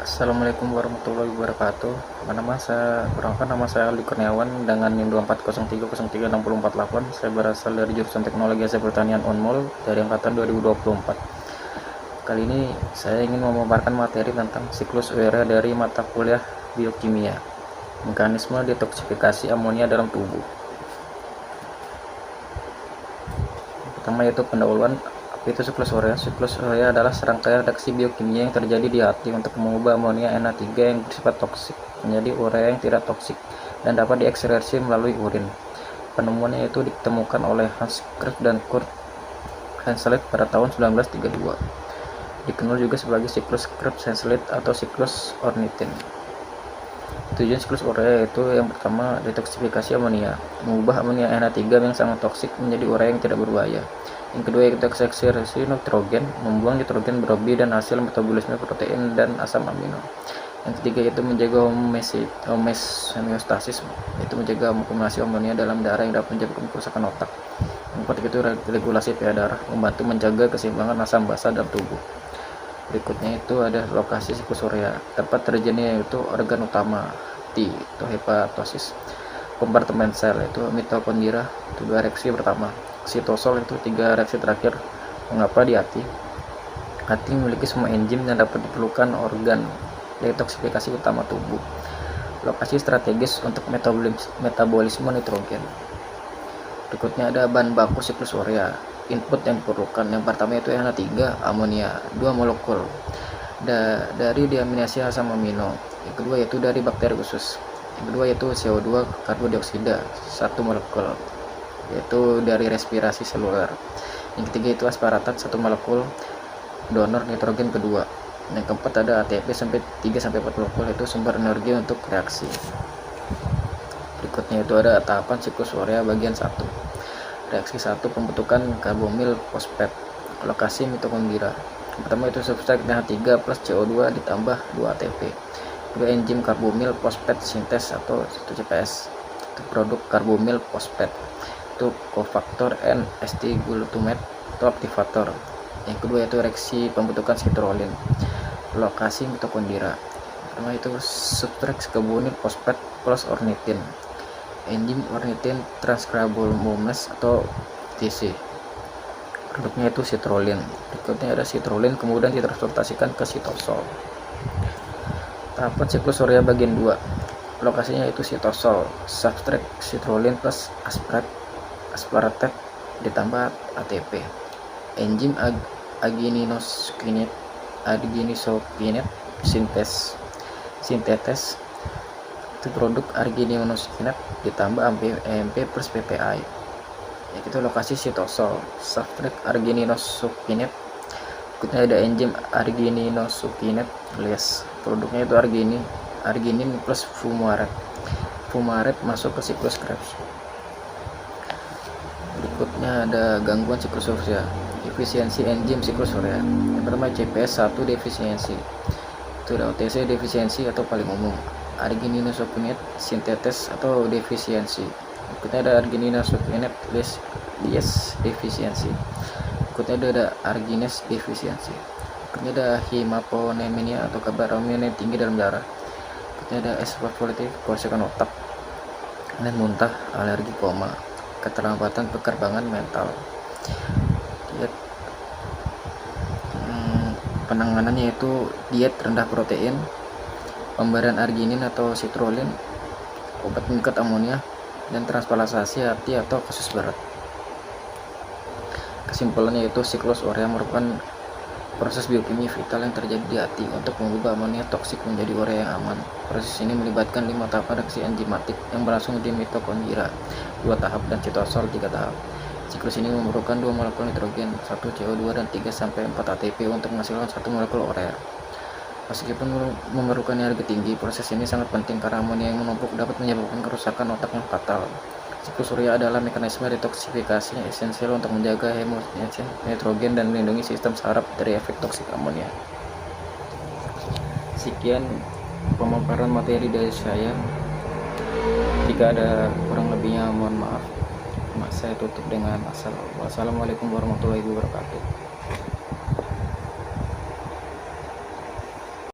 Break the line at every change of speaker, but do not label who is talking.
Assalamualaikum warahmatullahi wabarakatuh. Nama saya Aldi Kurniawan dengan NIM 2403036048. Saya berasal dari jurusan Teknologi Hasil Pertanian Unmul dari angkatan 2024. Kali ini saya ingin memaparkan materi tentang siklus urea dari mata kuliah biokimia, mekanisme detoksifikasi amonia dalam tubuh. Pertama yaitu pendahuluan. Apa itu siklus urea? Siklus urea adalah serangkaian reaksi biokimia yang terjadi di hati untuk mengubah amonia NH3 yang bersifat toksik menjadi urea yang tidak toksik dan dapat diekskresi melalui urin. Penemuannya itu ditemukan oleh Hans Krebs dan Kurt Henseleit pada tahun 1932. Dikenal juga sebagai siklus Krebs-Henseleit atau siklus Ornithine. Tujuan siklus urea yaitu yang pertama, detoksifikasi amonia, mengubah amonia NH3 yang sangat toksik menjadi urea yang tidak berbahaya. Yang kedua yaitu ekstraksi nitrogen, membuang nitrogen berlebih dan hasil metabolisme protein dan asam amino. Yang ketiga yaitu menjaga homeostasis, yaitu menjaga akumulasi amonia dalam darah yang dapat menyebabkan kerusakan otak. Yang keempat itu regulasi pH darah, membantu menjaga keseimbangan asam basa dalam tubuh. Berikutnya itu ada lokasi siklus urea. Tempat terjadinya yaitu organ utama T, itu hepatosis. Kompartemen sel itu mitokondria, itu 2 reaksi pertama. Sitosol itu 3 reaksi terakhir. Mengapa di hati? Hati memiliki semua enzim yang dapat diperlukan organ detoksifikasi utama tubuh. Lokasi strategis untuk metabolisme nitrogen. Berikutnya ada bahan baku siklus urea. Input yang diperlukan yang pertama itu NH3 amonia 2 molekul dari diaminasi asam amino. Yang kedua yaitu dari bakteri usus. Yang kedua yaitu CO2 karbon dioksida 1 molekul, yaitu dari respirasi seluler. Yang ketiga itu asparatat 1 molekul, donor nitrogen kedua. Yang keempat ada ATP sampai 3-4 molekul, itu sumber energi untuk reaksi. Berikutnya itu ada tahapan siklus urea bagian 1. Reaksi 1, pembentukan karbomil fosfat. Lokasi mitokondria. Yang pertama itu substrat NH3 plus CO2 ditambah 2 ATP. Kedua enzim karbomil fosfat sintes atau CPS. Itu produk karbomil fosfat. Itu kofaktor N-st glutamate atau aktivator. Yang kedua yaitu reaksi pembentukan sitrolin. Lokasi mitokondria. Pertama itu substrat karbonil fosfat plus ornithine. Enzim ornithine transcarbamylase atau TC. Produknya itu sitrolin. Berikutnya ada sitrolin kemudian ditransportasikan ke sitosol. Tahapan siklus urea bagian 2. Lokasinya itu sitosol. Substrat sitrolin plus asparatat ditambah ATP. Enzim adenosine sintetes itu produk argininosinate ditambah AMP plus PPI. Itu lokasi sitosol. Substrat argininosinate. Berikutnya ada enzim argininosinate les. Produknya itu arginin plus fumaret masuk ke siklus Krebs. Berikutnya ada gangguan siklus urea. Efisiensi enzim siklus urea. Yang pertama CPS1 defisiensi. Itu ada OTC defisiensi atau paling umum. Argininosinate sintetes atau defisiensi. Berikutnya ada argininosinate les defisiensi. Berikutnya ada arginase defisiensi. Berikutnya ada hemaponemia atau kadar amonia tinggi dalam darah. Berikutnya ada esophagitis, kerusakan otak, dan muntah, alergi, koma, keterlambatan penerbangan mental. Penanganannya itu diet rendah protein, pemberian arginin atau sitrolin, obat pengikat amonia, dan transplantasi hati atau kasus berat. Kesimpulannya itu siklus urea merupakan proses biokimia vital yang terjadi di hati untuk mengubah amonia toksik menjadi urea yang aman. Proses ini melibatkan 5 tahapan reaksi enzimatik yang berlangsung di mitokondria 2 tahap dan sitosol 3 tahap. Siklus ini memerlukan 2 molekul nitrogen, 1 CO2 dan 3-4 ATP untuk menghasilkan 1 molekul urea. Meskipun memerlukan energi tinggi, proses ini sangat penting karena amonia yang menumpuk dapat menyebabkan kerusakan otak yang fatal. Siklus urea adalah mekanisme detoksifikasi yang esensial untuk menjaga homeostasis nitrogen dan melindungi sistem saraf dari efek toksik amonia. Sekian pemaparan materi dari saya. Jika ada kurang lebihnya mohon maaf. Saya tutup dengan wassalamualaikum warahmatullahi wabarakatuh.